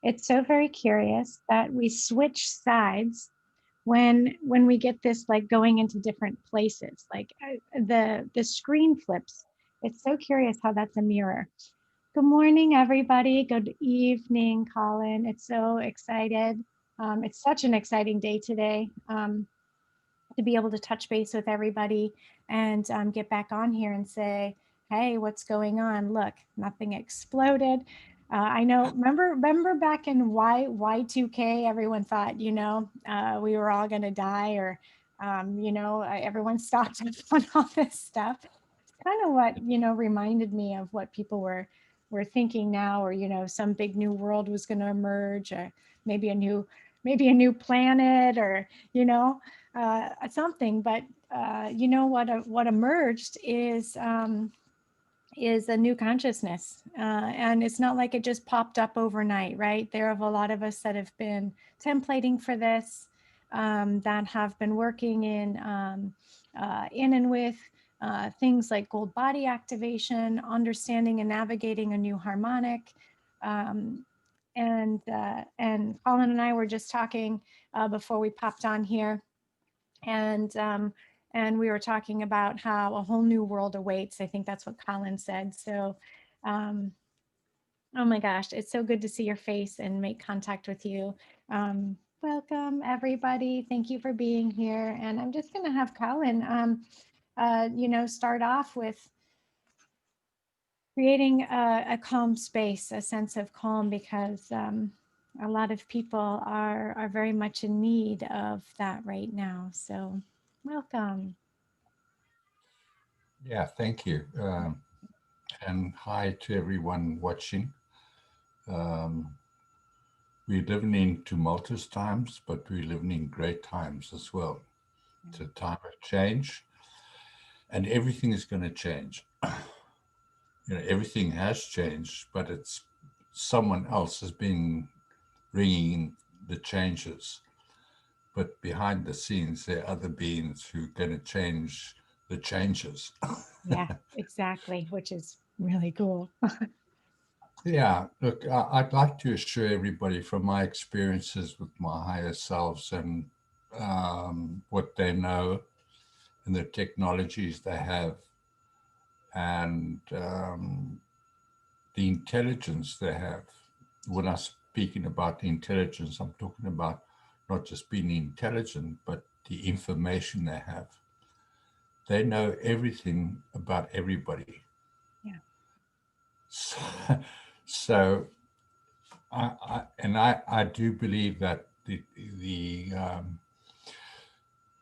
It's so very curious that we switch sides when we get this like going into different places. Like the screen flips. It's so curious how that's a mirror. Good morning, everybody. Good evening, Colin. It's so excited. It's such an exciting day today. To be able to touch base with everybody and get back on here and say, hey, what's going on? Look, nothing exploded. I know, remember back in Y2K, everyone thought, we were all going to die or, everyone stocked up on all this stuff. It's kind of what, reminded me of what people were thinking now, or, some big new world was going to emerge, or maybe a new planet, or, something. But what emerged is a new consciousness, and it's not like it just popped up overnight, right? There are a lot of us that have been templating for this, that have been working in and with things like gold body activation, understanding and navigating a new harmonic. And Colin and I were just talking before we popped on here, and we were talking about how a whole new world awaits. I think that's what Colin said. So, oh my gosh, it's so good to see your face and make contact with you. Welcome, everybody. Thank you for being here. And I'm just going to have Colin, start off with creating a calm space, a sense of calm, because a lot of people are very much in need of that right now. So welcome. Yeah, thank you. And hi to everyone watching. Um, we're living in tumultuous times, but we're living in great times as well. It's a time of change, and everything is going to change. Everything has changed, but it's someone else has been bringing in the changes. But behind the scenes, there are other beings who are going to change the changes. Yeah, exactly, which is really cool. Yeah, look, I'd like to assure everybody from my experiences with my higher selves and what they know and the technologies they have and the intelligence they have. When I'm speaking about the intelligence, I'm talking about not just being intelligent, but the information they have. They know everything about everybody. Yeah. So, so I do believe that the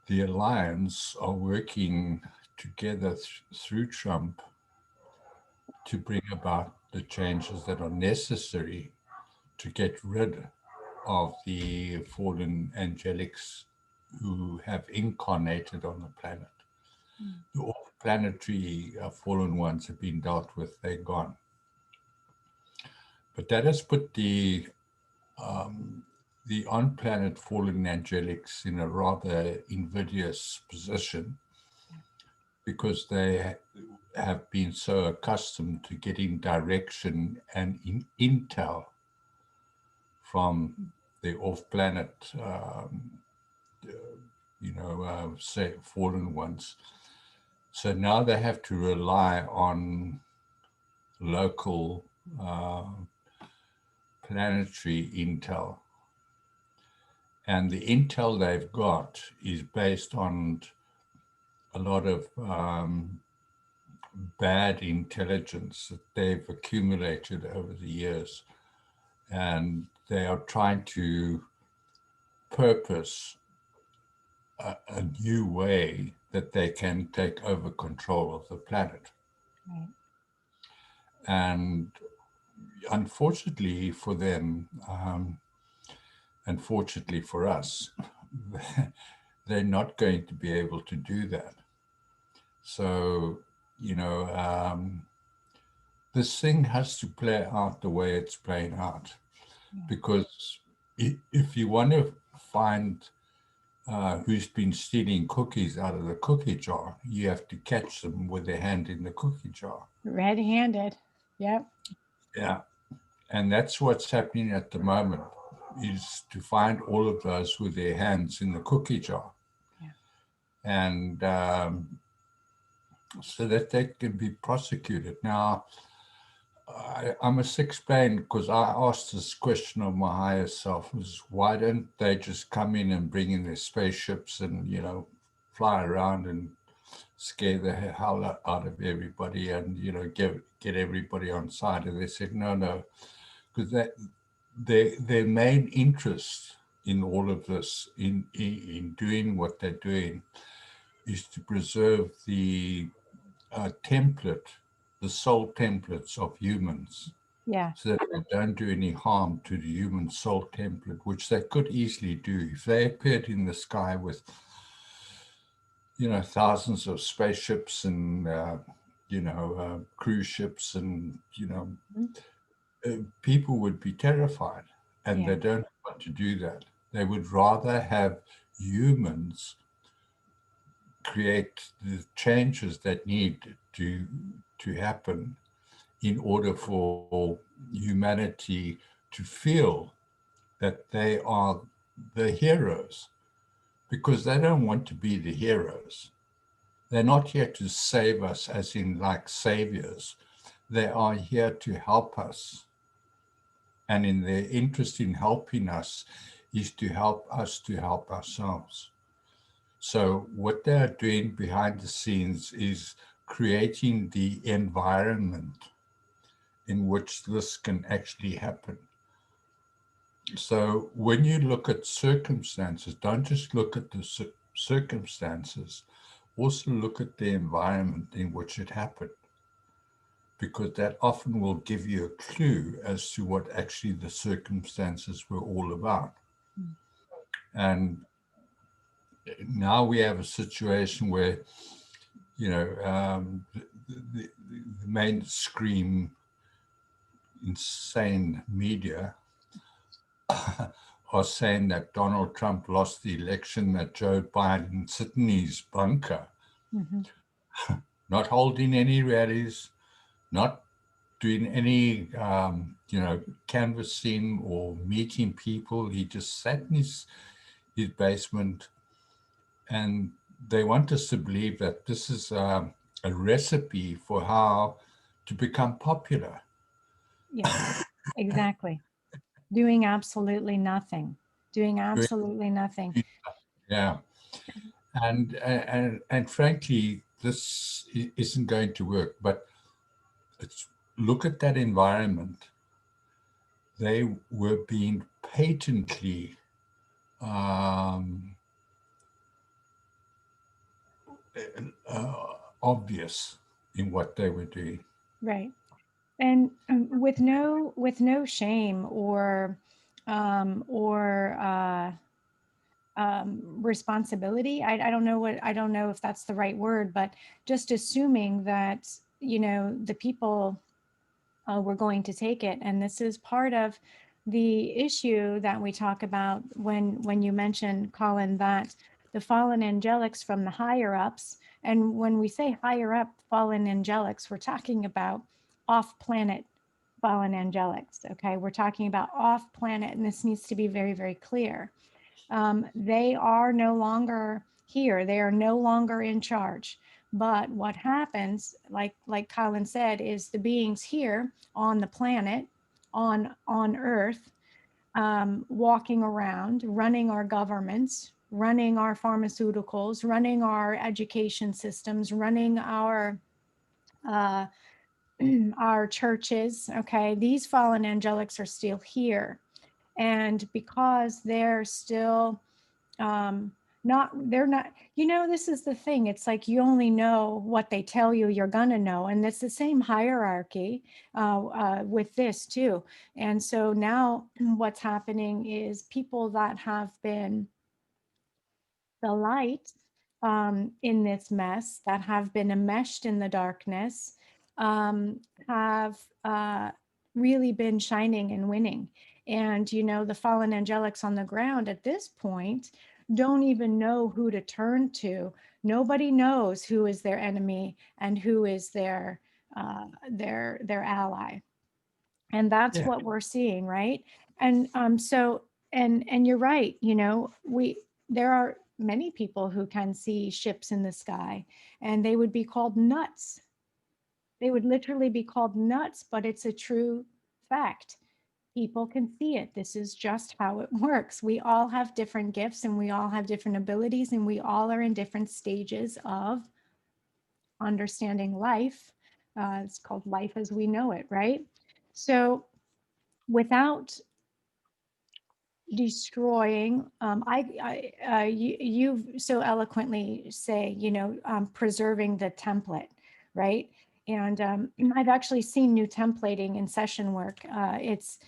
the alliance are working together through Trump to bring about the changes that are necessary to get rid of the fallen angelics who have incarnated on the planet. Mm. The planetary fallen ones have been dealt with; they're gone. But that has put the on-planet fallen angelics in a rather invidious position because they have been so accustomed to getting direction and intel from the off-planet, say, fallen ones. So now they have to rely on local planetary intel. And the intel they've got is based on a lot of bad intelligence that they've accumulated over the years. And they are trying to purpose a new way that they can take over control of the planet. Right. And unfortunately for them, unfortunately for us, they're not going to be able to do that. So, this thing has to play out the way it's playing out. Yeah. Because if you want to find who's been stealing cookies out of the cookie jar, you have to catch them with their hand in the cookie jar. Red-handed. Yep. Yeah. And that's what's happening at the moment, is to find all of those with their hands in the cookie jar. Yeah. And so that they can be prosecuted. Now, I must explain, because I asked this question of my higher self, was why don't they just come in and bring in their spaceships and, fly around and scare the hell out of everybody and, get everybody on side? And they said, no, because their main interest in all of this, in doing what they're doing, is to preserve the template, the soul templates of humans, Yeah. so that they don't do any harm to the human soul template, which they could easily do if they appeared in the sky with, thousands of spaceships and, cruise ships and, Mhm. people would be terrified, and Yeah. they don't want to do that. They would rather have humans create the changes that need to happen in order for humanity to feel that they are the heroes, because they don't want to be the heroes. They're not here to save us, as in like saviors. They are here to help us. And in their interest in helping us is to help us to help ourselves. So, what they're doing behind the scenes is creating the environment in which this can actually happen. So when you look at circumstances, don't just look at the circumstances, also look at the environment in which it happened, because that often will give you a clue as to what actually the circumstances were all about. Mm. And now we have a situation where, the mainstream insane media are saying that Donald Trump lost the election, that Joe Biden sat in his bunker, Mhm. not holding any rallies, not doing any, canvassing or meeting people. He just sat in his basement, and they want us to believe that this is a recipe for how to become popular. Yeah. Exactly. Doing absolutely nothing. Doing absolutely nothing. Yeah. And frankly, this isn't going to work. But it's, look at that environment. They were being patently um, uh, obvious in what they were doing. Right. And with no shame or responsibility. I don't know if that's the right word, but just assuming that, the people were going to take it. And this is part of the issue that we talk about when you mention, Colin, that the fallen angelics from the higher ups, and when we say higher up fallen angelics, we're talking about off planet fallen angelics. Okay, we're talking about off planet, and this needs to be very, very clear. They are no longer here. They are no longer in charge. But what happens, like Colin said, is the beings here on the planet, on Earth, walking around, running our governments, running our pharmaceuticals, running our education systems, running uh, our churches. Okay, these fallen angelics are still here, and because they're still um not they're not, this is the thing, it's like you only know what they tell you you're gonna know, and it's the same hierarchy with this too. And so now what's happening is people that have been the light in this mess, that have been enmeshed in the darkness, um, have really been shining and winning. And, the fallen angelics on the ground at this point don't even know who to turn to. Nobody knows who is their enemy and who is their ally. And that's Yeah. what we're seeing, right? And so and you're right, you know, there are many people who can see ships in the sky, and they would be called nuts. They would literally be called nuts, but it's a true fact. People can see it. This is just how it works. We all have different gifts and we all have different abilities, and we all are in different stages of understanding life. It's called life as we know it, right? So without destroying, you so eloquently say, you know, preserving the template, right? And I've actually seen new templating in session work. It's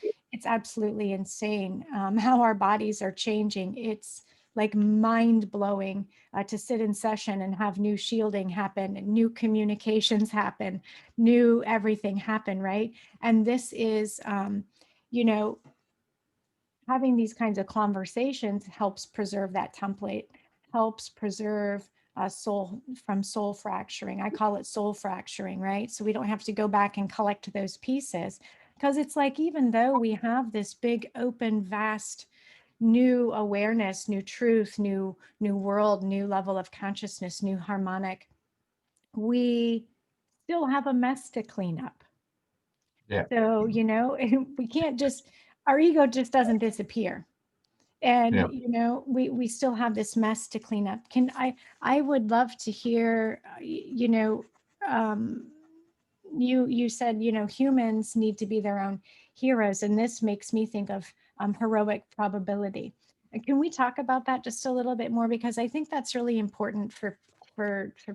absolutely insane, how our bodies are changing. It's like mind blowing, to sit in session and have new shielding happen, new communications happen, new everything happen, right? And this is, you know, having these kinds of conversations helps preserve that template, helps preserve soul from soul fracturing. I call it soul fracturing, right? So we don't have to go back and collect those pieces, because it's like, even though we have this big, open, vast, new awareness, new truth, new world, new level of consciousness, new harmonic, we still have a mess to clean up. Yeah. So, you know, we can't just, our ego just doesn't disappear. And Yeah. you know, we still have this mess to clean up. Can I would love to hear, you know, um you said, you know, humans need to be their own heroes, and this makes me think of heroic probability. Can we talk about that just a little bit more, because I think that's really important for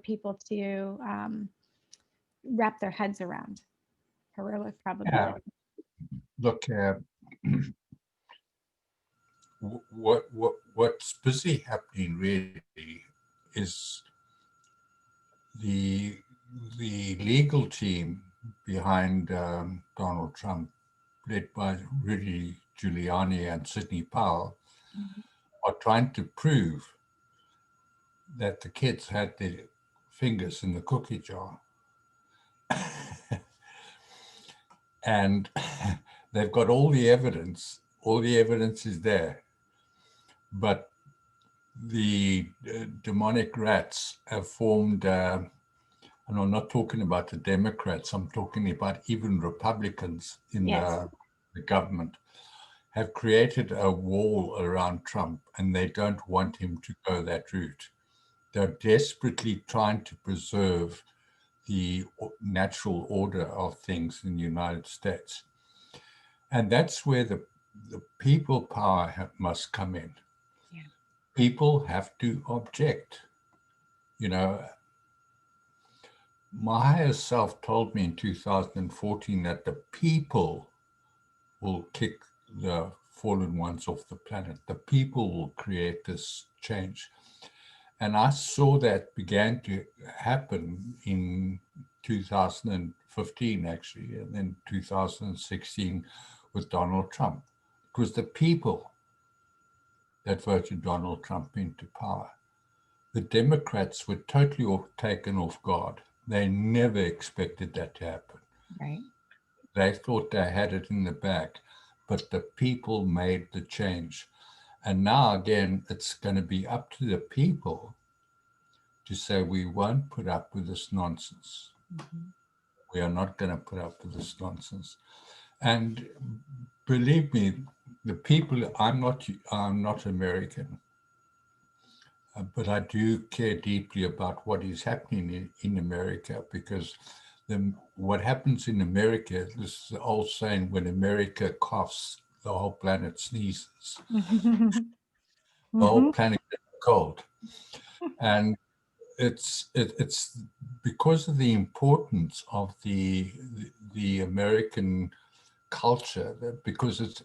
people to wrap their heads around heroic Yeah. probability. Look, what's busy happening really is the the legal team behind Donald Trump, led by Rudy Giuliani and Sidney Powell, Mhm. are trying to prove that the kids had their fingers in the cookie jar. And they've got all the evidence. All the evidence is there. But the demonic rats have formed, and I'm not talking about the Democrats, I'm talking about even Republicans in Yes. the government, have created a wall around Trump, and they don't want him to go that route. They're desperately trying to preserve the natural order of things in the United States. And that's where the people power must come in. Yeah. People have to object. You know, my higher self told me in 2014 that the people will kick the fallen ones off the planet. The people will create this change. And I saw that began to happen in 2015, actually, and then 2016 with Donald Trump. It was the people that voted Donald Trump into power. The Democrats were totally taken off guard. They never expected that to happen. Right. They thought they had it in the bag, but the people made the change. And now, again, it's going to be up to the people to say, we won't put up with this nonsense. Mhm. We are not going to put up with this nonsense. And believe me, the people, I'm not American, but I do care deeply about what is happening in America, because what happens in America, this is the old saying, when America coughs, the whole planet sneezes, the whole Mhm. planet gets cold. And it's because of the importance of the American culture, because it's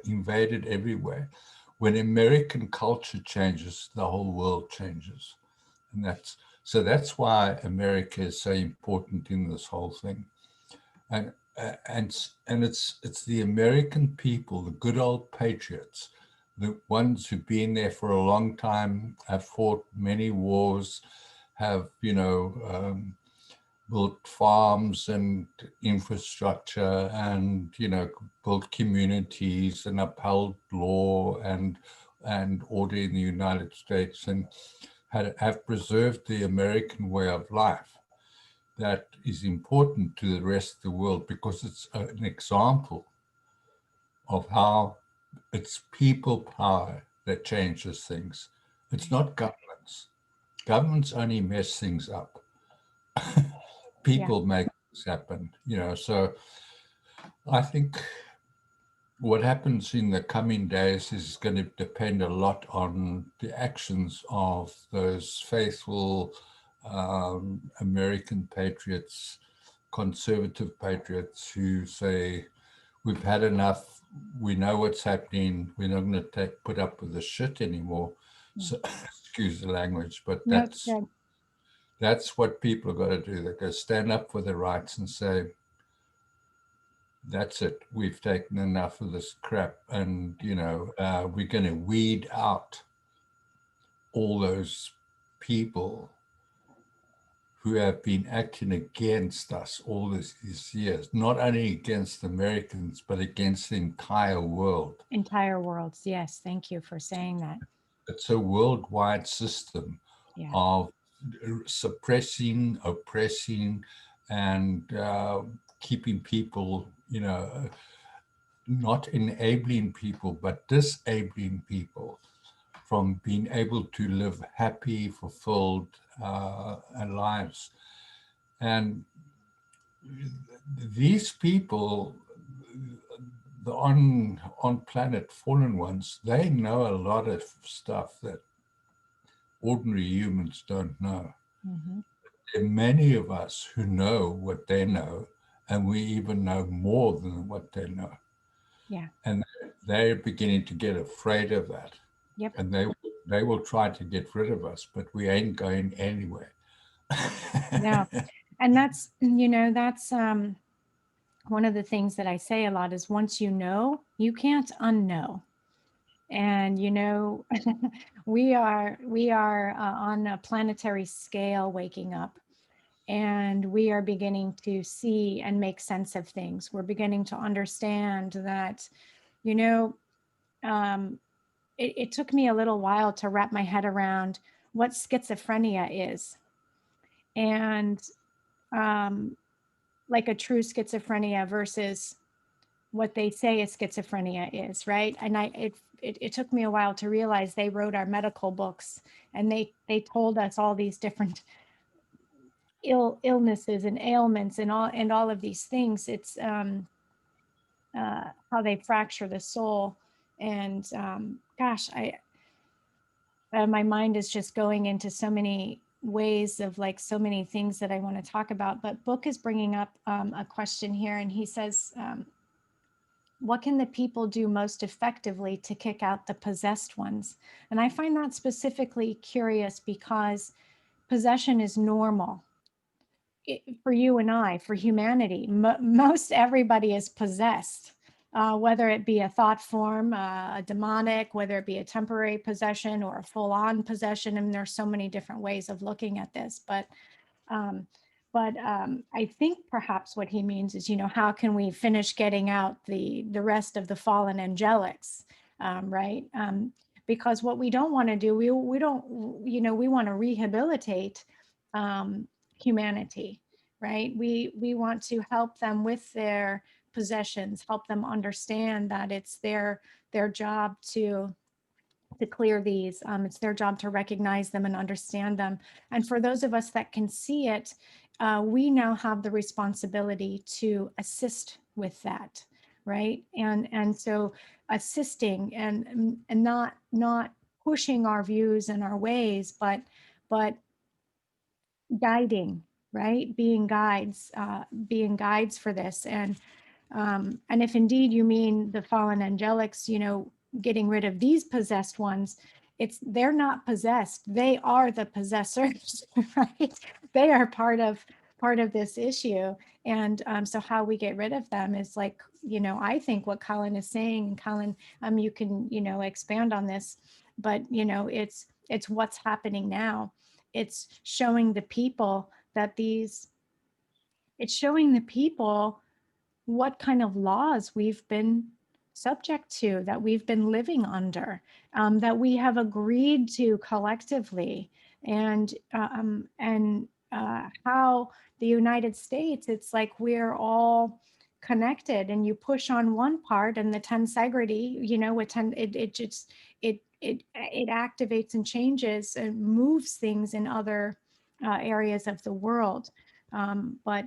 invaded everywhere. When American culture changes, the whole world changes, and that's why America is so important in this whole thing. And and it's the American people, the good old patriots, the ones who've been there for a long time, have fought many wars, have built farms and infrastructure and, built communities and upheld law and order in the United States, and have preserved the American way of life. That is important to the rest of the world because it's an example of how it's people power that changes things. It's Right. not governments. Governments only mess things up. Yeah. People make things happen, So I think what happens in the coming days is going to depend a lot on the actions of those faithful American patriots, conservative patriots who say, we've had enough. We know what's happening. We're not going to put up with the shit anymore. Mm. So, excuse the language, but No, it's good. that's what people have got to do. They've got to stand up for their rights and say, that's it. We've taken enough of this crap, and we're going to weed out all those people who have been acting against us all these years, not only against Americans, but against the entire world. Entire worlds. Yes. Thank you for saying that. It's a worldwide system Yeah. of suppressing, oppressing, and keeping people, not enabling people, but disabling people from being able to live happy, fulfilled lives. And these people, the on planet fallen ones, they know a lot of stuff that ordinary humans don't know. Hmm. There are many of us who know what they know, and we even know more than what they know. Yeah. And they're beginning to get afraid of that. Yep. And they will try to get rid of us, but we ain't going anywhere. No. And that's one of the things that I say a lot is once you know, you can't unknow. And we are on a planetary scale waking up, and we are beginning to see and make sense of things. We're beginning to understand that, you know, um, it took me a little while to wrap my head around what schizophrenia is, and um, like a true schizophrenia versus what they say a schizophrenia is, right? And it took me a while to realize they wrote our medical books, and they told us all these different illnesses and ailments and all of these things. It's how they fracture the soul. And gosh, I my mind is just going into so many ways of like so many things that I want to talk about. But Book is bringing up a question here, and he says, what can the people do most effectively to kick out the possessed ones? And I find that specifically curious because possession is normal for you and I, for humanity. Most everybody is possessed, whether it be a thought form, a demonic, whether it be a temporary possession or a full on possession. And there's so many different ways of looking at this. Um, but I think perhaps what he means is, how can we finish getting out the rest of the fallen angelics, right? Because what we don't want to do, we don't, we want to rehabilitate um, humanity, right? We want to help them with their possessions, help them understand that it's their job to clear these. It's their job to recognize them and understand them. And for those of us that can see it, we now have the responsibility to assist with that, right? And so assisting and not pushing our views and our ways, but guiding, right? Being guides for this. And if indeed you mean the fallen angelics, getting rid of these possessed ones, they're not possessed. They are the possessors, right? They are part of this issue. And so how we get rid of them is like, I think what Colin is saying, and Colin, you can, expand on this, but it's what's happening now. It's showing the people that these It's showing the people what kind of laws we've been subject to, that we've been living under, that we have agreed to collectively, and how the United States, it's like we're all connected, and you push on one part, and the tensegrity, it just it activates and changes and moves things in other areas of the world. But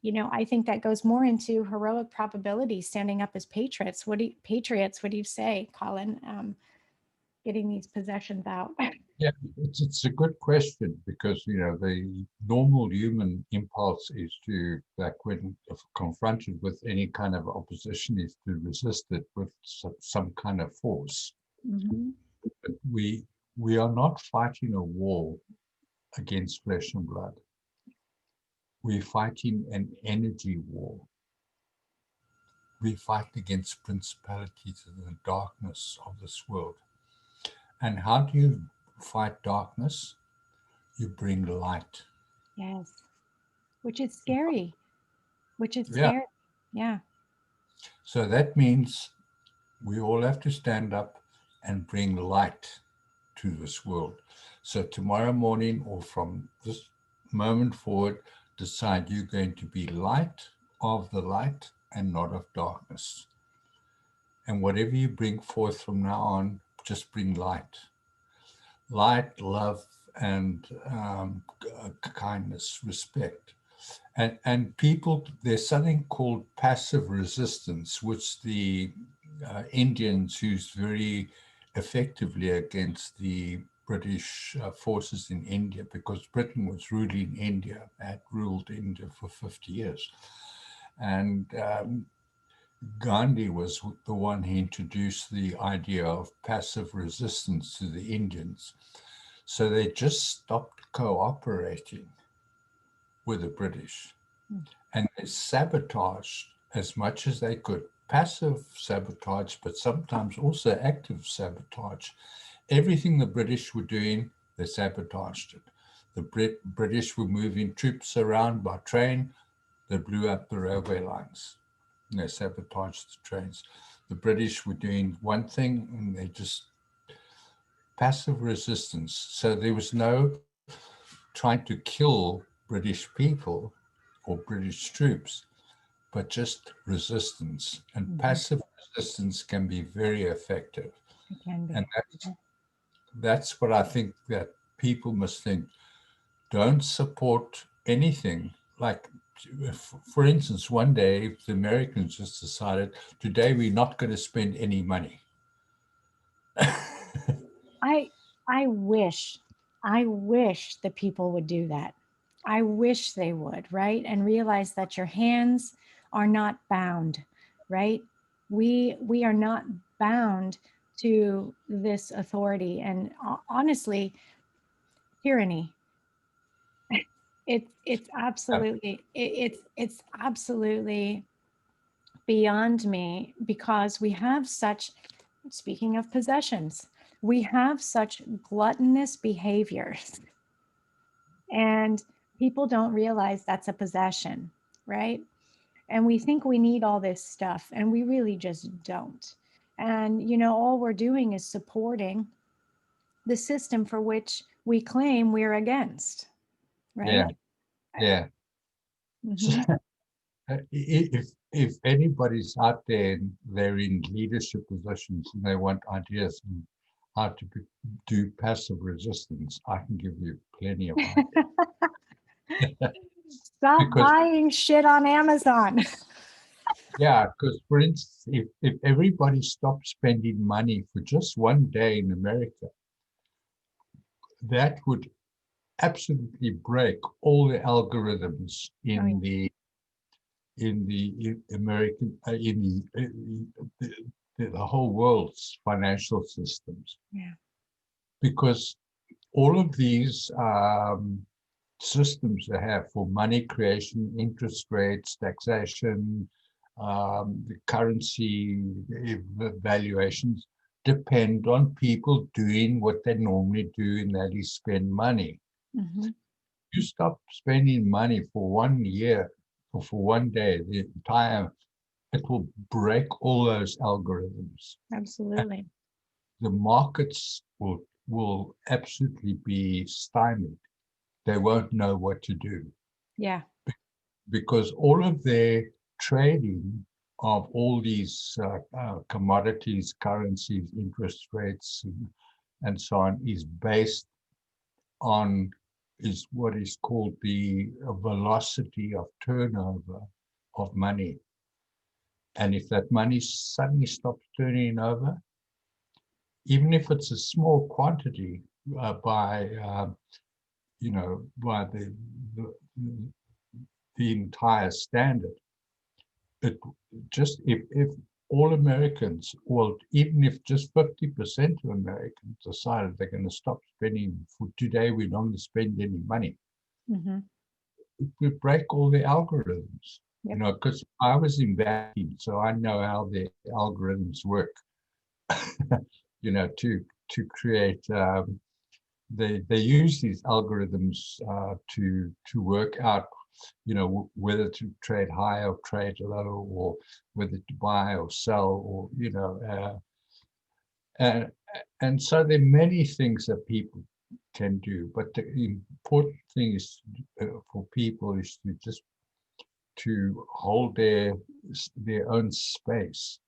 I think that goes more into heroic probability, standing up as patriots. What do you say, Colin? Getting these possessions out. Yeah, it's a good question because, the normal human impulse is to, like, when confronted with any kind of opposition, is to resist it with some kind of force. Mhm. But we are not fighting a war against flesh and blood. We're fighting an energy war. We fight against principalities in the darkness of this world. And how do you fight darkness? You bring light. Yes, which is scary. Which is Yeah. scary. Yeah. So that means we all have to stand up and bring light to this world. So tomorrow morning, or from this moment forward, decide you're going to be light of the light and not of darkness. And whatever you bring forth from now on, just bring light. Light, love, and kindness, respect. And people, there's something called passive resistance, which the Indians used very effectively against the British forces in India, because Britain was ruling India, had ruled India for 50 years. And Gandhi was the one who introduced the idea of passive resistance to the Indians. So they just stopped cooperating with the British, Mm. and they sabotaged as much as they could. Passive sabotage, but sometimes also active sabotage. Everything the British were doing, they sabotaged it. The British were moving troops around by train, they blew up the railway lines, and they sabotaged the trains. The British were doing one thing, and they just passive resistance. So there was no trying to kill British people or British troops, but just resistance. And Mhm. passive resistance can be very effective. It can And be. that's what I think that people must think. Don't support anything. Like, for instance, one day the Americans just decided, today we're not going to spend any money. I I wish the people would do that. I wish they would, right? And realize that your hands are not bound, right? We are not bound to this authority, and honestly, tyranny. It's absolutely it's absolutely beyond me, because we have such, speaking of possessions, we have such gluttonous behaviors, and people don't realize that's a possession, right? And we think we need all this stuff, and we really just don't. And all we're doing is supporting the system for which we claim we're against, Yeah, right? yeah. So, Mhm. if anybody's out there and they're in leadership positions and they want ideas on how to do passive resistance, I can give you plenty of ideas. Stop Because, buying shit on Amazon. yeah, because for instance, if everybody stopped spending money for just one day in America, that would absolutely break all the algorithms Oh yeah. in American the whole world's financial systems, Yeah. because all of these systems they have for money creation, interest rates, taxation, the currency valuations depend on people doing what they normally do, and that is spend money. Mhm. you stop spending money for 1 year or for one day, it will break all those algorithms. Absolutely. The markets will absolutely be stymied. They won't know what to do Yeah. because all of their trading of all these commodities, currencies, interest rates, and so on is based on is what is called the velocity of turnover of money. And if that money suddenly stops turning over, even if it's a small quantity by the the entire standard, it just if all Americans, well, even if just 50% of Americans decided they're going to stop spending for today, we don't spend any money, Mm-hmm. it would break all the algorithms. Yep. Because I was in banking, so I know how the algorithms work. To create. They use these algorithms to work out, whether to trade high or trade low, or whether to buy or sell, or and and so there are many things that people can do, but the important thing is for people is to just to hold their own space,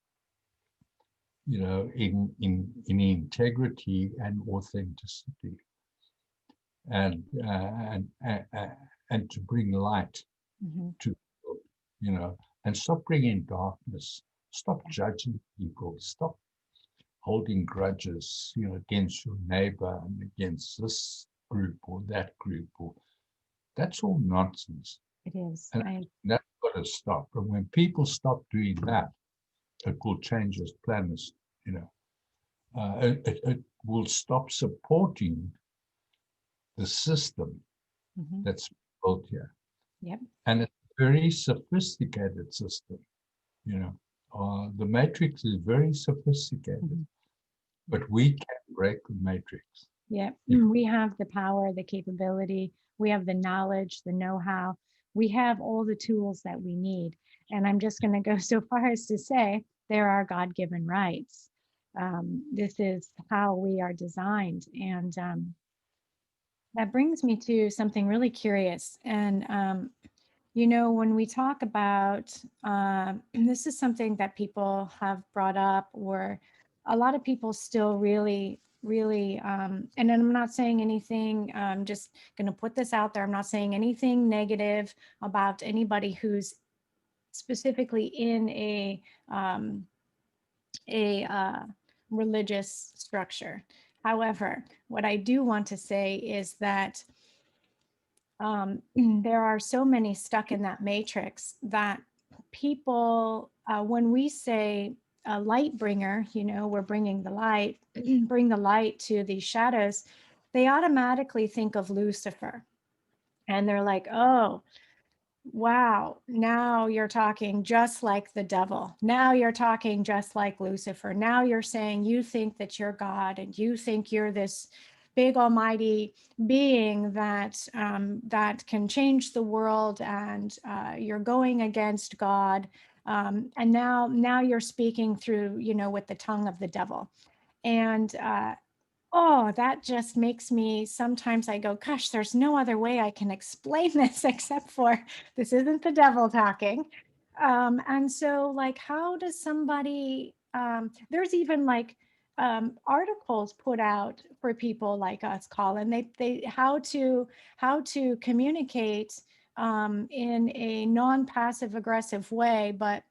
in integrity and authenticity, and and to bring light Mm-hmm. to the world, and stop bringing darkness, stop judging people, stop holding grudges, against your neighbor and against this group or that group, or that's all nonsense. It is. And that's got to stop. And when people stop doing that, it will change this planet. You know, it will stop supporting the system Mm-hmm. that's built here, Yep. and it's a very sophisticated system. The matrix is very sophisticated, Mm-hmm. but we can break the matrix. Yeah, If we have the power, the capability, we have the knowledge, the know-how, we have all the tools that we need. And I'm just going to go so far as to say there are God-given rights. This is how we are designed. And that brings me to something really curious. And when we talk about, and this is something that people have brought up, or a lot of people still really, really, and I'm not saying anything, I'm just going to put this out there. I'm not saying anything negative about anybody who's specifically in um, a religious structure. However, what I do want to say is that there are so many stuck in that matrix that people, when we say a light bringer, we're bringing the light, bring the light to these shadows, they automatically think of Lucifer. And they're like, oh, wow, now you're talking just like the devil. Now you're talking just like Lucifer. Now you're saying you think that you're God and you think you're this big almighty being that can change the world, and you're going against God. And now you're speaking through, with the tongue of the devil. And oh, that just makes me, sometimes I go, gosh, there's no other way I can explain this except for this isn't the devil talking. And so, like, how does somebody, there's even like articles put out for people like us, Colin, they how to communicate in a non-passive aggressive way, but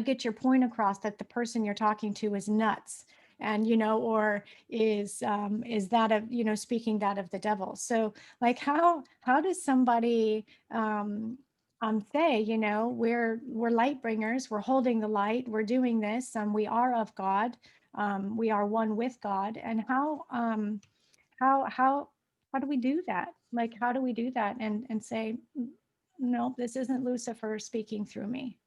get your point across that the person you're talking to is nuts, and or is that of speaking that of the devil. So like how does somebody say, we're light bringers, we're holding the light, we're doing this, we are of God, we are one with God, and how do we do that? Like, how do we do that and say, no, this isn't Lucifer speaking through me?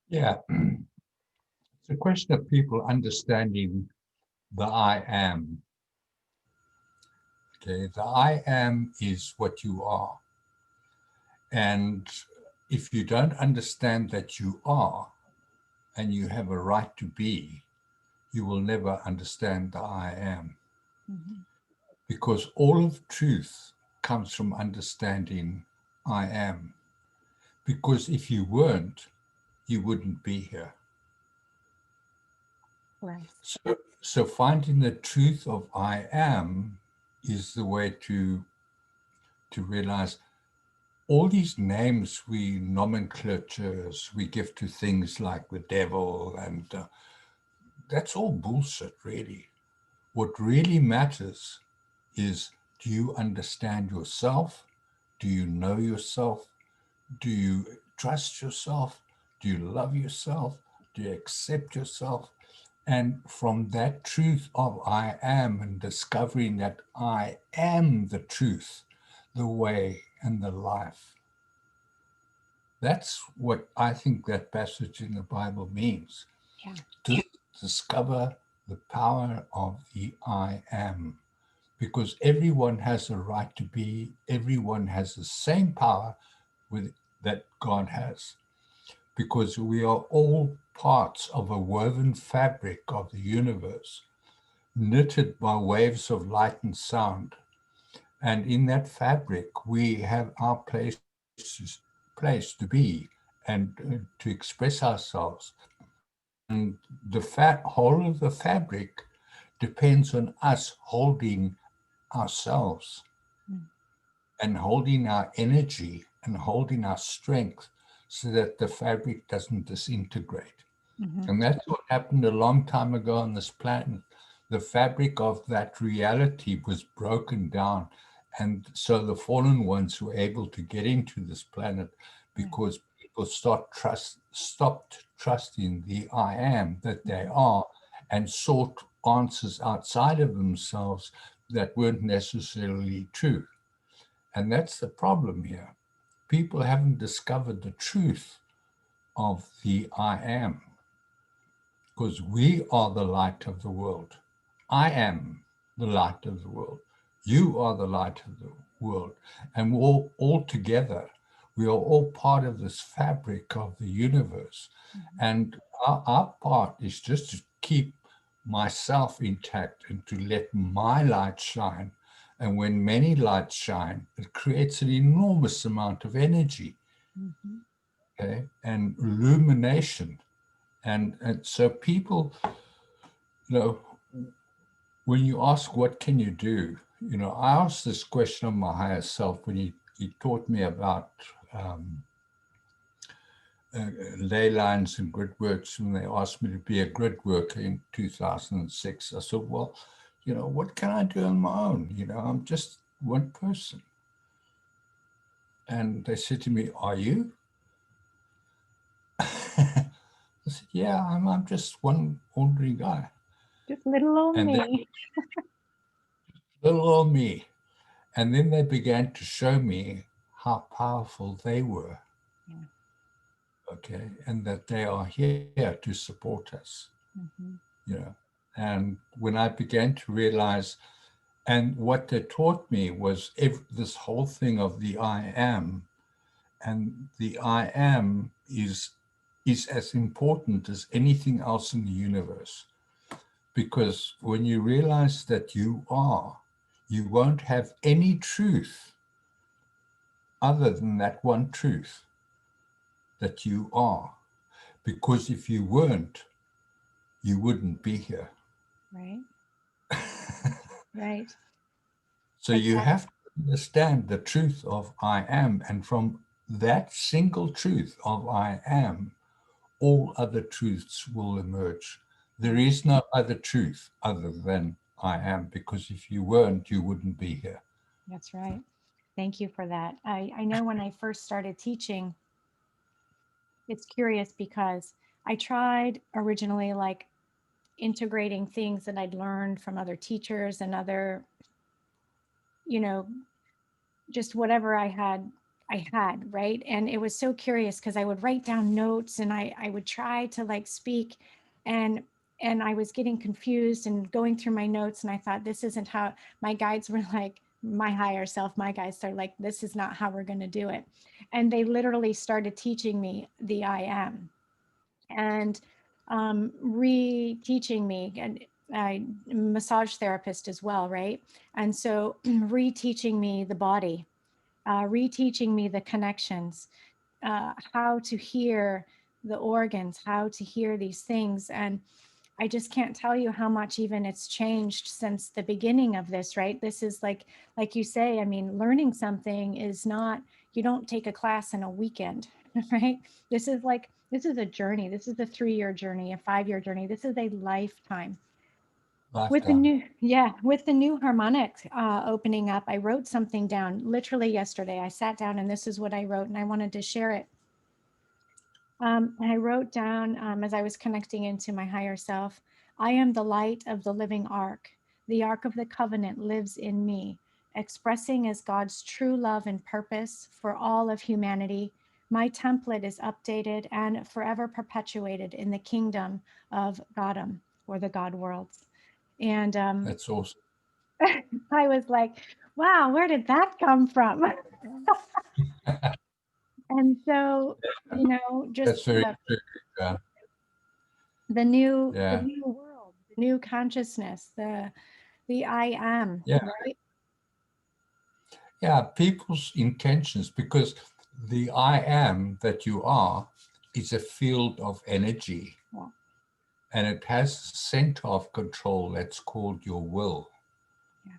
Yeah, it's a question of people understanding the I am. Okay, the I am is what you are. And if you don't understand that you are and you have a right to be, you will never understand the I am. Mhm. Because all of truth comes from understanding I am. Because if you weren't, you wouldn't be here. Right. So finding the truth of I am is the way to realize all these names we nomenclatures we give to things like the devil and that's all bullshit really. What really matters is, do you understand yourself? Do you know yourself? Do you trust yourself? Do you love yourself? Do you accept yourself? And from that truth of I am and discovering that I am the truth, the way, and the life, that's what I think that passage in the Bible means. Yeah. To discover the power of the I am. Because everyone has a right to be, everyone has the same power with, that God has. Because we are all parts of a woven fabric of the universe, knitted by waves of light and sound. And in that fabric, we have our place to be and to express ourselves. And the whole of the fabric depends on us holding ourselves Mm. and holding our energy and holding our strength so that the fabric doesn't disintegrate. Mhm. And that's what happened a long time ago on this planet. The fabric of that reality was broken down. And so the fallen ones were able to get into this planet Yeah. because people stopped trusting the I am that they Mhm. are and sought answers outside of themselves that weren't necessarily true. And that's the problem here. People haven't discovered the truth of the I am because we are the light of the world. I am the light of the world. You are the light of the world. And we're all together. We are all part of this fabric of the universe. Mhm. And our part is just to keep myself intact and to let my light shine. And when many lights shine, it creates an enormous amount of energy, Mhm. okay, and illumination. And so people, you know, when you ask what can you do, I asked this question of my higher self when he taught me about um, ley lines and grid works, and they asked me to be a grid worker in 2006. I said, well, what can I do on my own? I'm just one person. And they said to me, are you? I said, yeah, I'm just one ordinary guy. Just little old And then me. little old me. And then they began to show me how powerful they were, Yeah. okay, and that they are here to support us, Mhm. you know. And when I began to realize, and what they taught me was this whole thing of the I am, and the I am is as important as anything else in the universe. Because when you realize that you are, you won't have any truth other than that one truth that you are. Because if you weren't, you wouldn't be here. Right. Right. So you Exactly. have to understand the truth of I am. And from that single truth of I am, all other truths will emerge. There Right. is no other truth other than I am, because if you weren't, you wouldn't be here. That's right. Thank you for that. I know when I first started teaching, it's curious because I tried originally like integrating things that I'd learned from other teachers and other, you know, just whatever I had, right? And it was so curious because I would write down notes and I would try to like speak and and I was getting confused and going through my notes and I thought this isn't how my guides were like my higher self, my guys are like, this is not how we're going to do it. And they literally started teaching me the I am, and reteaching me. And I massage therapist as well, right? And so reteaching me the body, reteaching me the connections, how to hear the organs, how to hear these things. And I just can't tell you how much even it's changed since the beginning of this, right? This is like you say, I mean, learning something is not, you don't take a class in a weekend, right? This is a journey. This is a 3-year journey, a 5-year journey. This is a lifetime. With the Lifetime. new, yeah, with the new harmonics opening up, I wrote something down literally yesterday. I sat down and this is what I wrote, and I wanted to share it. I wrote down as I was connecting into my higher self, I am the light of the living ark. The ark of the covenant lives in me, expressing as God's true love and purpose for all of humanity. My template is updated and forever perpetuated in the kingdom of Godom, or the God worlds. And That's awesome. I was like, wow, where did that come from? And so, just That's very true. Yeah. the Yeah. new world, the new consciousness, the I am, Yeah. right? Yeah. People's intentions, because the I am that you are is a field of energy, Yeah, and it has a center of control that's called your will. yeah,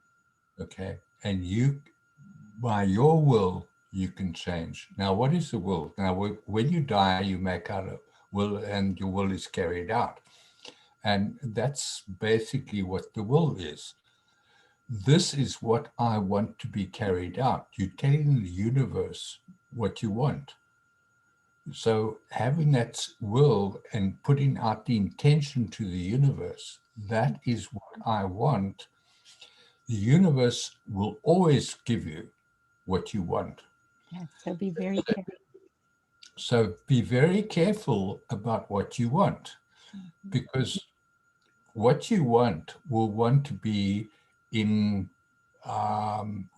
Okay. And you, by your will, you can change. Now, what is the will? Now, when you die, you make out a will, and your will is carried out. And that's basically what the will is. This is what I want to be carried out. You're telling the universe what you want. So having that will and putting out the intention to the universe, that is what I want. The universe will always give you what you want. yeah. So be very careful. So be very careful about what you want, Mhm, because what you want will want to be in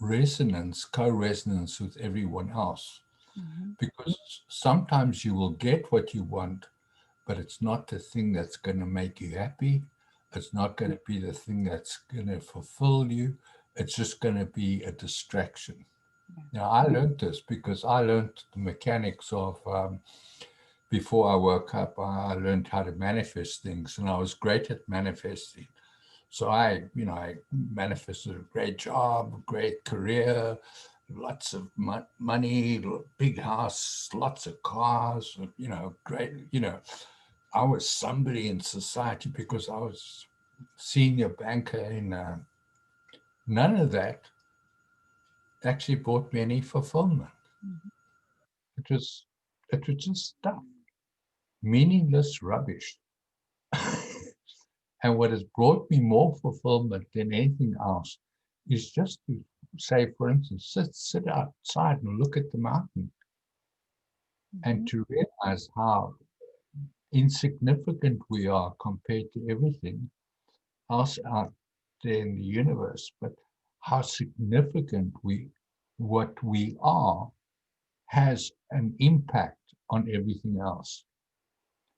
resonance, co-resonance with everyone else. mhm, Because sometimes you will get what you want, but it's not the thing that's going to make you happy. It's not going to be the thing that's going to fulfill you. It's just going to be a distraction. yeah, Now, I learned this because I learned the mechanics of, before I woke up, I learned how to manifest things, and I was great at manifesting. So I manifested a great job, a great career, lots of money, big house, lots of cars, great, I was somebody in society because I was senior banker in, none of that actually brought me any fulfillment. mhm, It was, it was just stuff, meaningless rubbish. And what has brought me more fulfillment than anything else is just to say, for instance, sit outside and look at the mountain, and mhm, to realize how insignificant we are compared to everything else out there in the universe, but how significant what we are has an impact on everything else.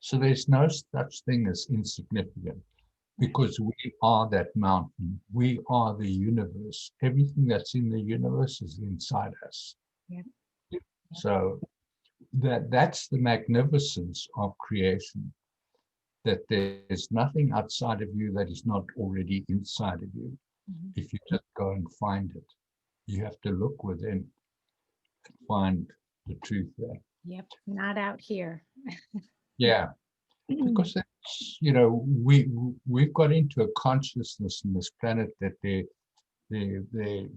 So there's no such thing as insignificant, yeah, because we are that mountain. We are the universe. Everything that's in the universe is inside us. yeah, yeah, So that's the magnificence of creation, that there's nothing outside of you that is not already inside of you. mhm, If you just go and find it, you have to look within and find the truth there. yep. Not out here. Yeah, because it's, we've got into a consciousness in this planet that the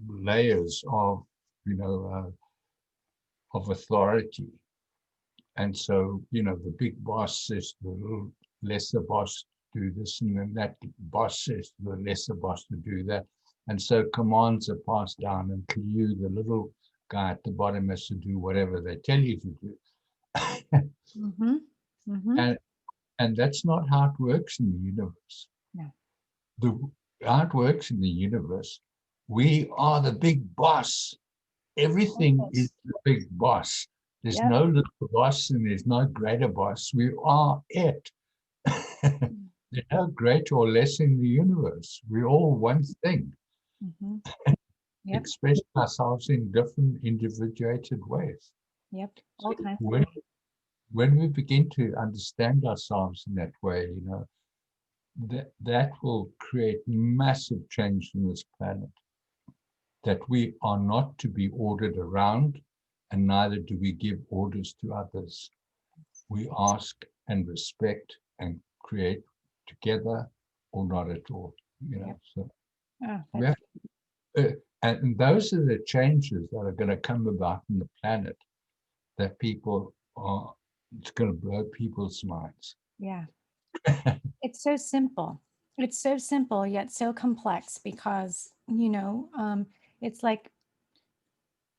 layers of, you know of authority. And so, the big boss says to the little lesser boss do this, and then that boss says to the lesser boss to do that. And so commands are passed down, and to you, the little guy at the bottom, has to do whatever they tell you to do. Mm-hmm. Mm-hmm. and and that's not how it works in the universe. No. The How it works in the universe, We are the big boss. Everything is the big boss. There's Yep. no little boss and there's no greater boss. We are it. There's no greater or less in the universe. We're all one thing, Mm-hmm. Yep. expressing ourselves in different individuated ways. Yep. So All kinds of when, ways. when we begin to understand ourselves in that way, that will create massive change in this planet. That we are not to be ordered around, and neither do we give orders to others. We ask and respect and create together or not at all. Yep. So Oh, we that's have, and those are the changes that are going to come about in the planet that people are, it's going to blow people's minds. yeah. It's so simple. It's so simple yet so complex because, it's like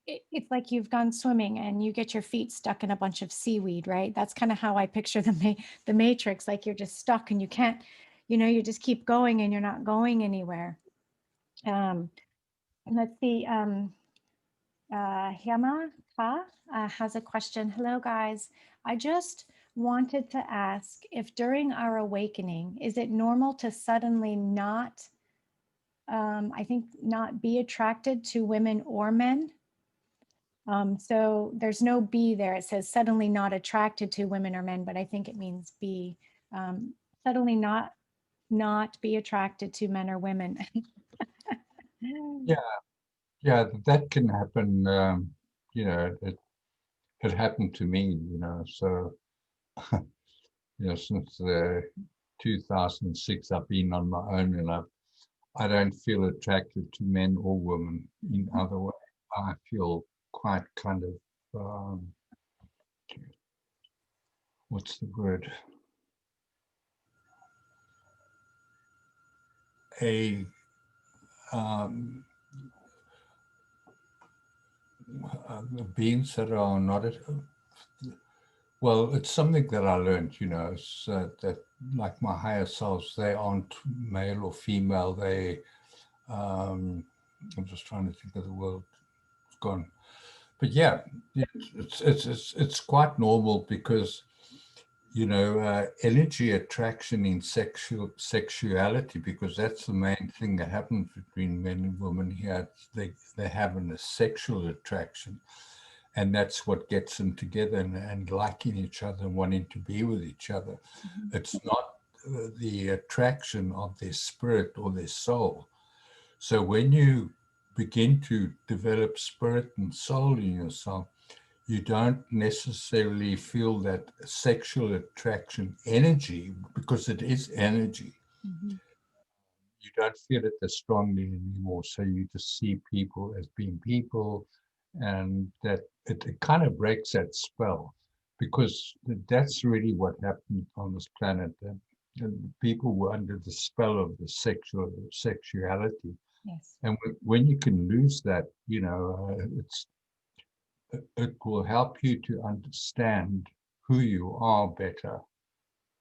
it's like you've gone swimming and you get your feet stuck in a bunch of seaweed, right? That's kind of how I picture the matrix, like you're just stuck and you can't, you just keep going and you're not going anywhere. Um, and let's see, Hyama Ka has a question. Hello, guys. I just wanted to ask if during our awakening, is it normal to suddenly not, I think, not be attracted to women or men? So there's no be there. It says suddenly not attracted to women or men, but I think it means be, suddenly not be attracted to men or women. Yeah, yeah, that can happen. It happened to me. So since 2006, I've been on my own, and I don't feel attracted to men or women in other way. I feel quite kind of what's the word? A um, beings that are not at, well, it's something that I learned, so that like my higher selves, they aren't male or female. I'm just trying to think of the word. It's gone. But yeah, it's quite normal because energy attraction in sexuality, because that's the main thing that happens between men and women here. They have a sexual attraction, and that's what gets them together and liking each other and wanting to be with each other. Mhm. It's not the attraction of their spirit or their soul. So when you begin to develop spirit and soul in yourself, you don't necessarily feel that sexual attraction energy, because it is energy. Mhm. You don't feel it as strongly anymore. So you just see people as being people, and that it kind of breaks that spell, because that's really what happened on this planet. And people were under the spell of the sexuality. Yes. And when you can lose that, it will help you to understand who you are better,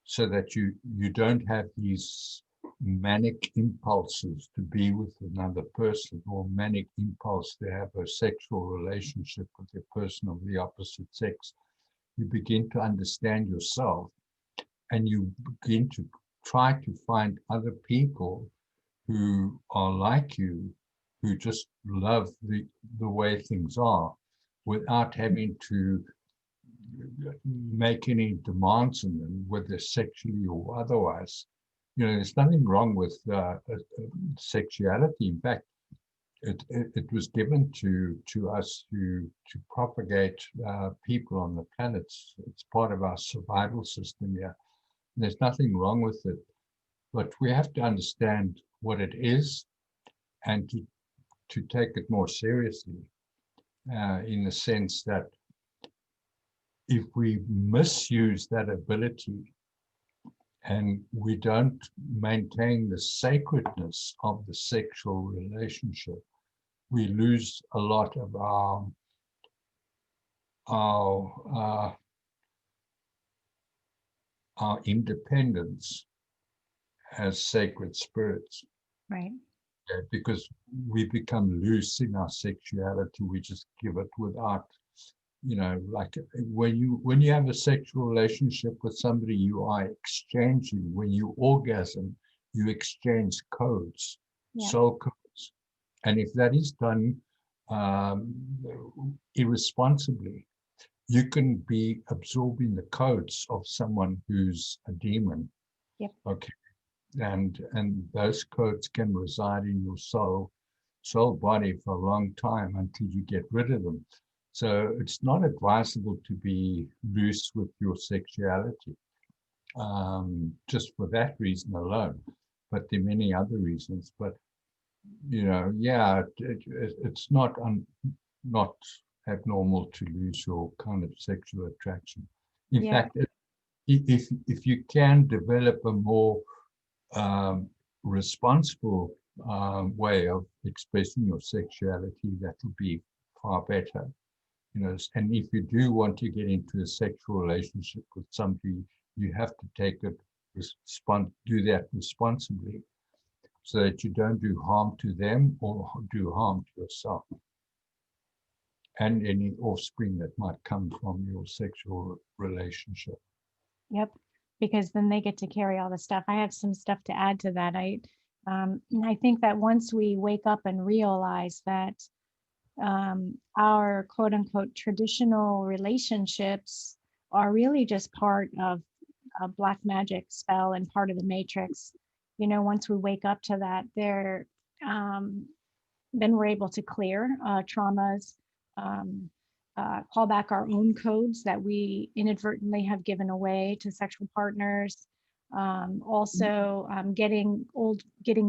so that you don't have these manic impulses to be with another person, or manic impulse to have a sexual relationship with a person of the opposite sex. You begin to understand yourself, and you begin to try to find other people who are like you, who just love the way things are, without having to make any demands on them, whether sexually or otherwise. There's nothing wrong with sexuality. In fact, it was given to us to propagate people on the planet. It's part of our survival system. Yeah, there's nothing wrong with it, but we have to understand what it is, and to take it more seriously, in the sense that if we misuse that ability and we don't maintain the sacredness of the sexual relationship, we lose a lot of our our independence as sacred spirits. Right. because we become loose in our sexuality. We just give it without, like when you have a sexual relationship with somebody, you are exchanging. When you orgasm, you exchange codes, Yep. soul codes, and if that is done um, irresponsibly, you can be absorbing the codes of someone who's a demon. Yep. Okay, and those codes can reside in your soul body for a long time until you get rid of them. So it's not advisable to be loose with your sexuality, just for that reason alone. But there are many other reasons. But yeah, it's not abnormal to lose your kind of sexual attraction. In Yep. fact, if you can develop a more um, responsible way of expressing your sexuality, that would be far better. And if you do want to get into a sexual relationship with somebody, you have to do that responsibly, so that you don't do harm to them or do harm to yourself and any offspring that might come from your sexual relationship. Yep. Because then they get to carry all the stuff. I have some stuff to add to that. And I think that once we wake up and realize that our quote unquote traditional relationships are really just part of a black magic spell and part of the matrix. Once we wake up to that, um, then we're able to clear traumas, um, call back our own codes that we inadvertently have given away to sexual partners. Also, getting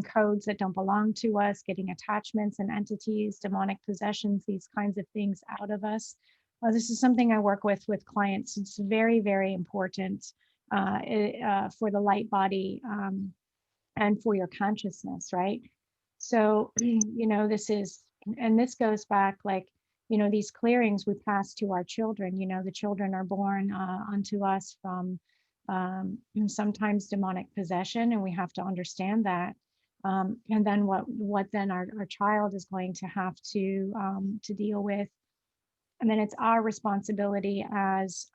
codes that don't belong to us, getting attachments and entities, demonic possessions, these kinds of things out of us. This is something I work with clients. It's very, very important for the light body, and for your consciousness, right? So, this goes back like, these clearings we pass to our children. The children are born unto us from sometimes demonic possession, and we have to understand that. And then what then our child is going to have to deal with. And then it's our responsibility as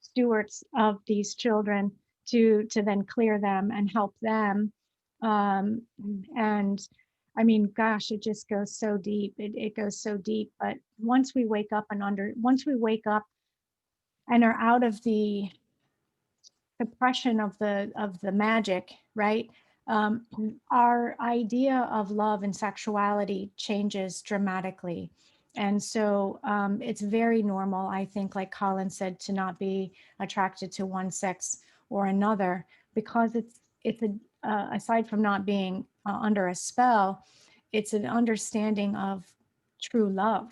stewards of these children to then clear them and help them. um, and I mean, gosh, it just goes so deep. It goes so deep. But once we wake up and are out of the suppression of the magic, right? Um, our idea of love and sexuality changes dramatically. And so it's very normal, I think, like Colin said, to not be attracted to one sex or another, because it's aside from not being under a spell, it's an understanding of true love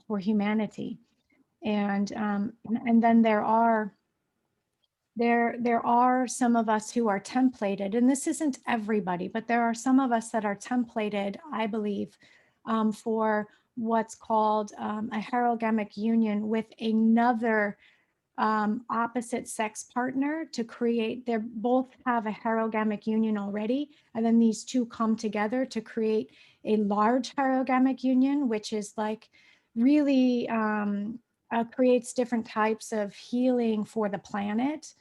for humanity. And then there are some of us who are templated, and this isn't everybody, but there are some of us that are templated, I believe, for what's called a herogamic union with another opposite sex partner to create. They both have a herogamic union already, and then these two come together to create a large herogamic union, which is like really creates different types of healing for the planet.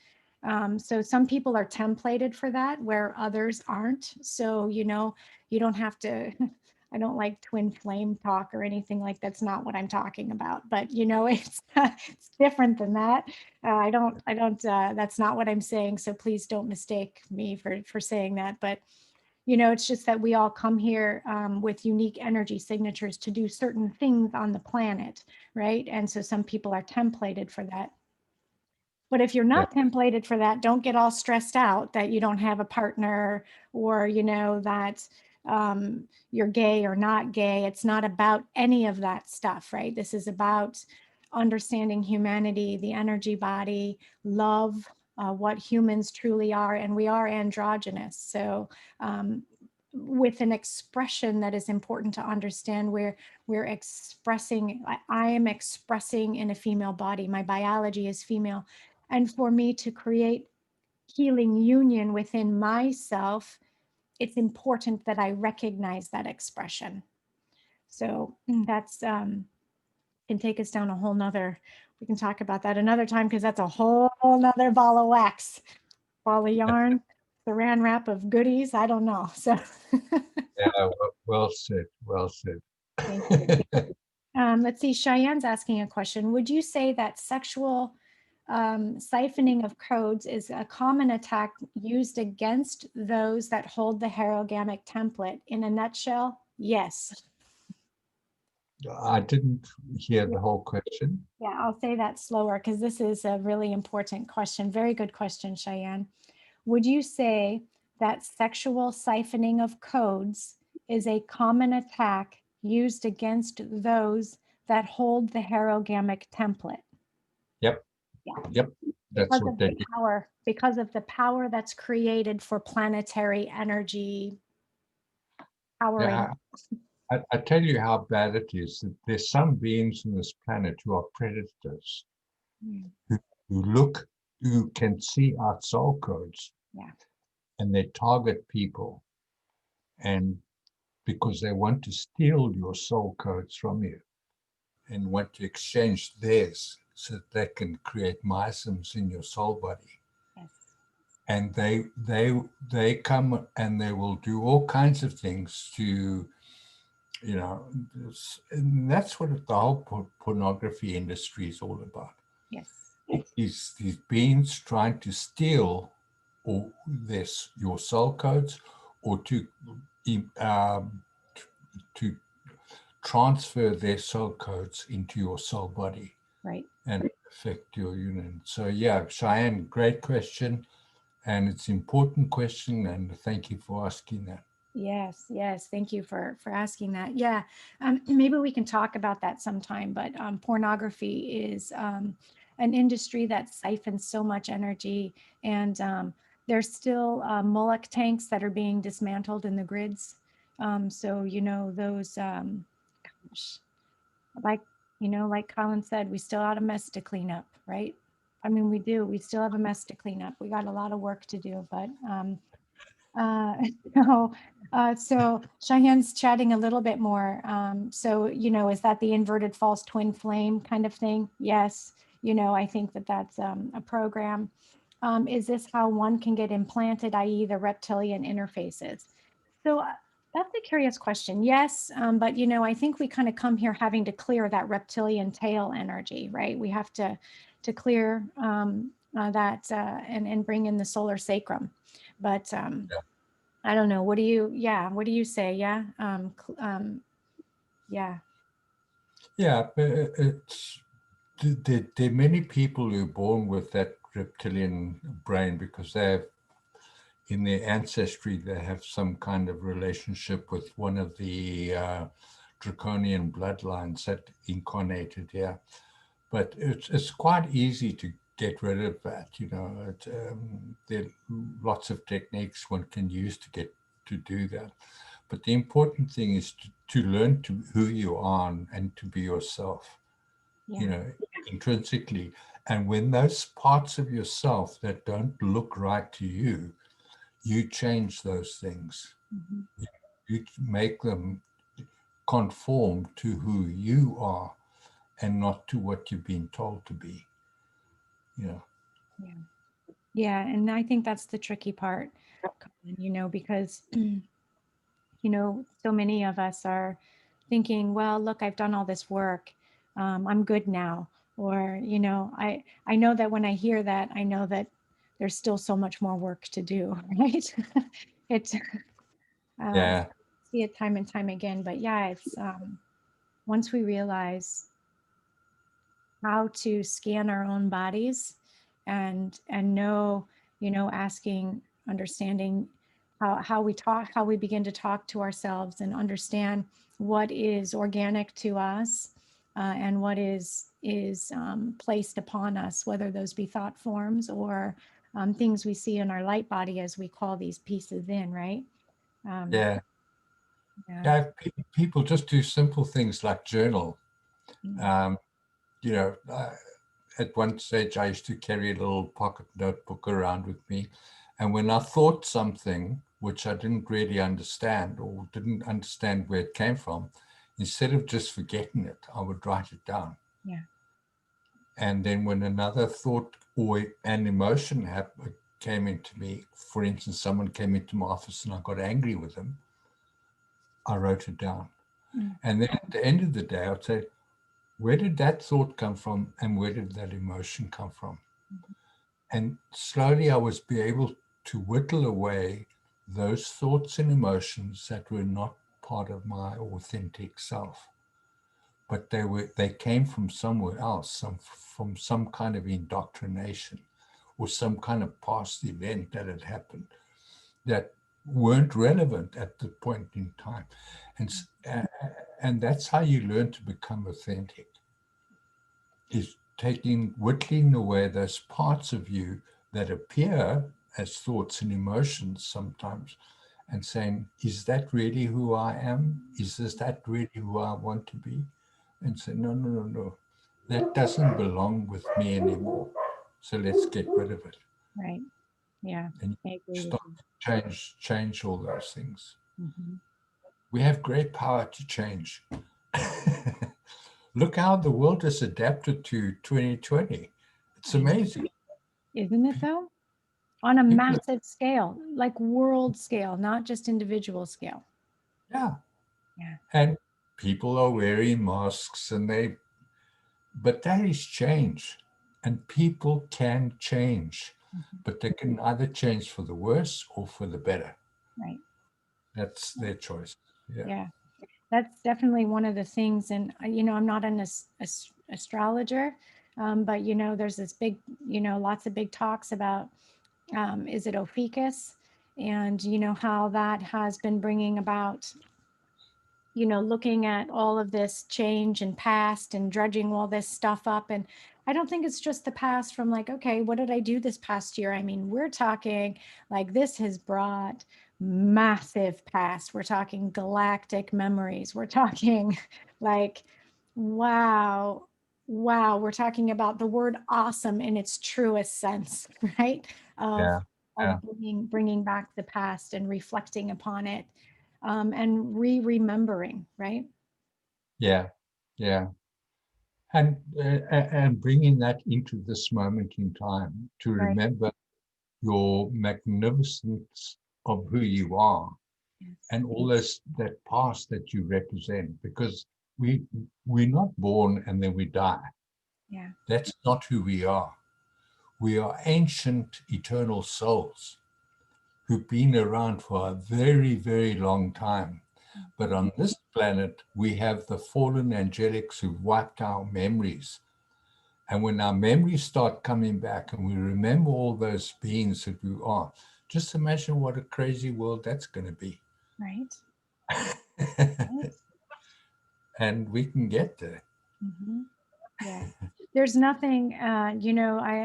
So some people are templated for that, where others aren't. So, you don't have to. I don't like twin flame talk or anything like that's not what I'm talking about. But it's different than that. That's not what I'm saying. So please don't mistake me for saying that. But it's just that we all come here with unique energy signatures to do certain things on the planet, right? And so some people are templated for that. But if you're Yeah, not templated for that, don't get all stressed out that you don't have a partner, or that you're gay or not gay. It's not about any of that stuff, right? This is about understanding humanity, the energy body, love, what humans truly are, and we are androgynous. So with an expression that is important to understand, where we're expressing, I am expressing in a female body, my biology is female. And for me to create healing union within myself, it's important that I recognize that expression. So that's can take us down a whole nother, we can talk about that another time, because that's a whole nother ball of wax, ball of yarn, saran wrap of goodies. I don't know. So Yeah, well said. Well said. thank you. Let's see, Cheyenne's asking a question. Would you say that sexual siphoning of codes is a common attack used against those that hold the herogamic template? In a nutshell, yes. I didn't hear the whole question. Yeah, I'll say that slower because this is a really important question. Very good question, Cheyenne. Would you say that sexual siphoning of codes is a common attack used against those that hold the herogamic template? Yep. Yeah, Yep. That's because what of they the do. power, because of the power that's created for planetary energy powering. Yeah. I tell you how bad it is that there's some beings on this planet who are predators, Mm, who look, who can see our soul codes, yeah, and they target people, and because they want to steal your soul codes from you and want to exchange theirs so that they can create miasms in your soul body. yes, And they come and they will do all kinds of things to, you know, and that's what the whole pornography industry is all about. yes, These beings trying to steal or this your soul codes, or um, to transfer their soul codes into your soul body right. and affect your union. So yeah, Cheyenne, great question, and it's an important question, and thank you for asking that. Yes, yes. Thank you for asking that. Yeah, maybe we can talk about that sometime. But pornography is an industry that siphons so much energy, and there's still Moloch tanks that are being dismantled in the grids. So those, gosh, like like Colin said, we still have a mess to clean up, right? I mean, we do. We still have a mess to clean up. We got a lot of work to do, but uh, so, so Cheyenne's chatting a little bit more. So, is that the inverted false twin flame kind of thing? Yes. I think that that's a program. Is this how one can get implanted, i.e. the reptilian interfaces? So that's a curious question. Yes, but I think we kind of come here having to clear that reptilian tail energy, right? We have to clear that and bring in the solar sacrum. But I don't know. What do you say? Yeah. Yeah. Yeah, but there are many people who are born with that reptilian brain because they have, in their ancestry, they have some kind of relationship with one of the draconian bloodlines that incarnated here. But it's quite easy to get rid of that. There are lots of techniques one can use to do that. But the important thing is to learn to who you are and to be yourself, Yeah. intrinsically. And when those parts of yourself that don't look right to you, you change those things. Mhm. You make them conform to who you are and not to what you've been told to be. Yeah. Yeah. Yeah. And I think that's the tricky part, Colin, because, so many of us are thinking, well, look, I've done all this work. I'm good now. Or, I know that when I hear that, I know that there's still so much more work to do, right? It's, Yeah. see it time and time again. But yeah, it's once we realize how to scan our own bodies and know, asking, understanding how we talk, how we begin to talk to ourselves and understand what is organic to us and what is placed upon us, whether those be thought forms or things we see in our light body as we call these pieces in, right? Um, Yeah. yeah. Yeah. People just do simple things like journal. Mm. Um, you know, at one stage, I used to carry a little pocket notebook around with me. And when I thought something, which I didn't really understand or didn't understand where it came from, instead of just forgetting it, I would write it down. Yeah. And then when another thought or an emotion came into me, for instance, someone came into my office and I got angry with them, I wrote it down. Mm. And then at the end of the day, I'd say, where did that thought come from and where did that emotion come from? Mhm. And slowly I was be able to whittle away those thoughts and emotions that were not part of my authentic self, but they came from somewhere else, from some kind of indoctrination or some kind of past event that had happened that weren't relevant at the point in time. And and that's how you learn to become authentic, is whittling away those parts of you that appear as thoughts and emotions sometimes, and saying, is that really who I am? Is that really who I want to be? And say, no, no, no, no. That doesn't belong with me anymore. So let's get rid of it. Right. Yeah. And I agree with start you. to change all those things. Mm-hmm. We have great power to change. Look how the world has adapted to 2020. It's I know. amazing. Isn't it though? On a People, massive scale, like world scale, not just individual scale. yeah. Yeah. And people are wearing masks but that is change. And people can change, Mhm. but they can either change for the worse or for the better. Right. That's their choice. Yeah. Yeah. That's definitely one of the things. And, I'm not an astrologer, but, there's this big, lots of big talks about, is it Ophiuchus? And, how that has been bringing about, looking at all of this change and past and dredging all this stuff up. And I don't think it's just the past from like, okay, what did I do this past year? I mean, we're talking like this has brought massive past. We're talking galactic memories. We're talking like, wow, wow. We're talking about the word awesome in its truest sense, right? Of Yeah. of Yeah. bringing back the past and reflecting upon it, and remembering, right? Yeah. Yeah. And bringing that into this moment in time to Right. remember your magnificence of who you are Yes. and all that past that you represent, because we we're not born and then we die. Yeah. That's not who we are. We are ancient eternal souls who've been around for a very, very long time. But Mhm. on this planet, we have the fallen angelics who've wiped our memories. And when our memories start coming back and we remember all those beings that we are, just imagine what a crazy world that's going to be. Right. Right. And we can get there. Hmm. Yeah. There's nothing, I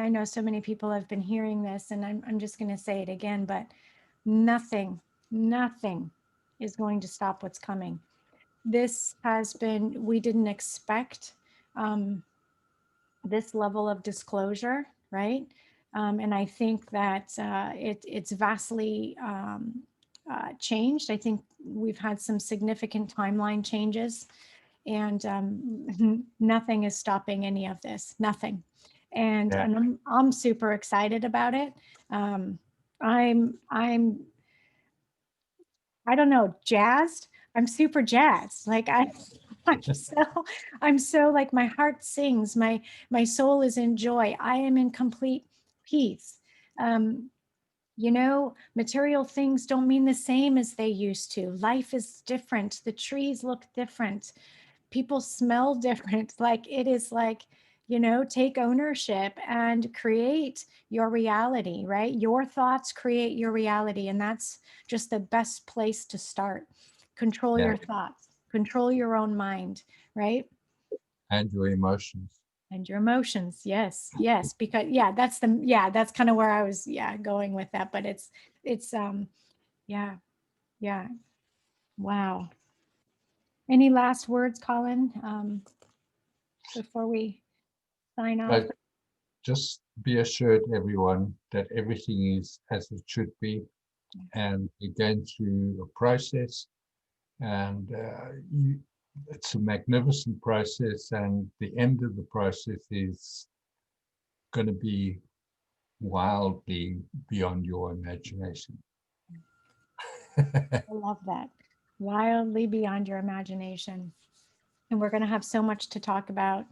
know so many people have been hearing this, and I'm just going to say it again, but nothing, nothing is going to stop what's coming. This has been, we didn't expect, um, this level of disclosure, right? And I think that it's vastly changed. I think we've had some significant timeline changes, and nothing is stopping any of this. Nothing. And Yeah. and I'm super excited about it. Um, I'm I don't know, jazzed. I'm super jazzed. Like I'm so I'm so like my heart sings, my soul is in joy. I am in complete peace. Um, material things don't mean the same as they used to. Life is different. The trees look different. People smell different. Like it is like, take ownership and create your reality, right? Your thoughts create your reality. And that's just the best place to start. Control Yeah. your thoughts, control your own mind, right? And your emotions. And your emotions. Yes. Yes. Because that's kind of where I was, going with that. But it's yeah, yeah. Wow. Any last words, Colin, before we sign off? But just be assured, everyone, that everything is as it should be. and you're going through a process, and it's a magnificent process, and the end of the process is going to be wildly beyond your imagination. I love that. Wildly beyond your imagination. And we're going to have so much to talk about.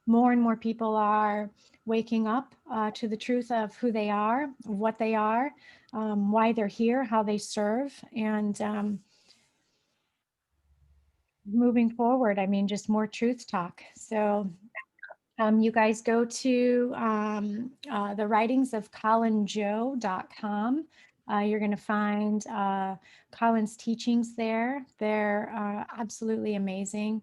More and more people are waking up to the truth of who they are, what they are, why they're here, how they serve, and moving forward. I mean, just more truth talk. So you guys go to the writings of colinjoe.com. You're going to find Colin's teachings there. They're absolutely amazing.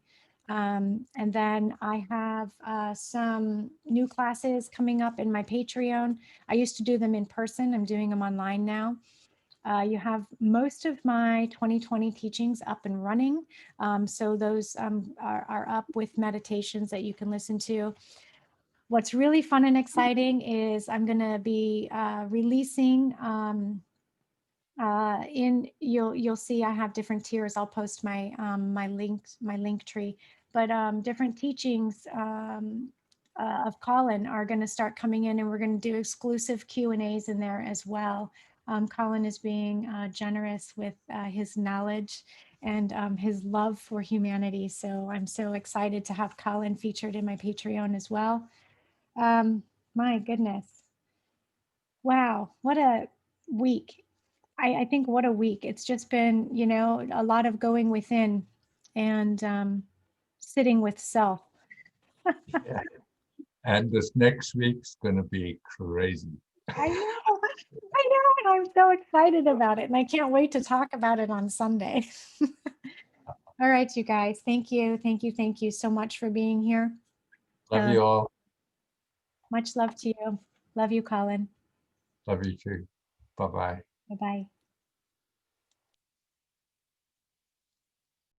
And then I have some new classes coming up in my Patreon. I used to do them in person. I'm doing them online now. You have most of my 2020 teachings up and running. So those are up with meditations that you can listen to. What's really fun and exciting is I'm going to be releasing you'll see I have different tiers. I'll post my link tree, but different teachings of Colin are going to start coming in, and we're going to do exclusive Q&As in there as well. Colin is being generous with his knowledge and his love for humanity. So I'm so excited to have Colin featured in my Patreon as well. My goodness. Wow, what a week. I think what a week. It's just been, a lot of going within and sitting with self. Yeah. And this next week's going to be crazy. I know, and I'm so excited about it. And I can't wait to talk about it on Sunday. All right, you guys. Thank you. Thank you. Thank you so much for being here. Love you all. Much love to you. Love you, Colin. Love you too. Bye-bye. Bye-bye.